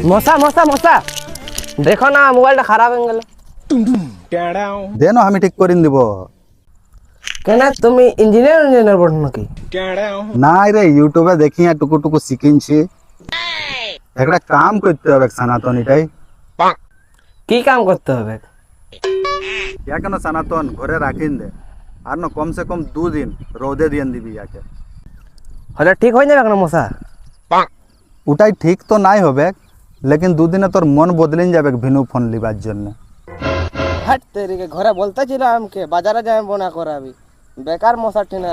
মশা মশা মশা দেখো না মোবাইলটা খারাপ হয়ে গেল। দেন আমি ঠিক করে দিব। কেন তুমি ইঞ্জিনিয়ার পড়ো নাকি? না রে, ইউটিউবে দেখি টুকু টুকু শিখিনছি। একটা কাম করতে হবে সনাতন, এটাই। কি কাম করতে হবে? কেন সনাতন ঘরে রাখিন দে, আর না কমসে কম 2 দিন রোদে দিয়ে দিবি ইয়াকে। হলে ঠিক হয়ে যাবে কেন মশা? ওটাই ঠিক তো নাই হবে, লেকিন 2 দিনে তোর মন বদলিন যাবে ভিনু ফোন লিবার জন্য। হাট তেরিকে ঘরে বলতেছিলাম কে বাজারে যাই বোনা করাবি, বেকার মশা টিনা।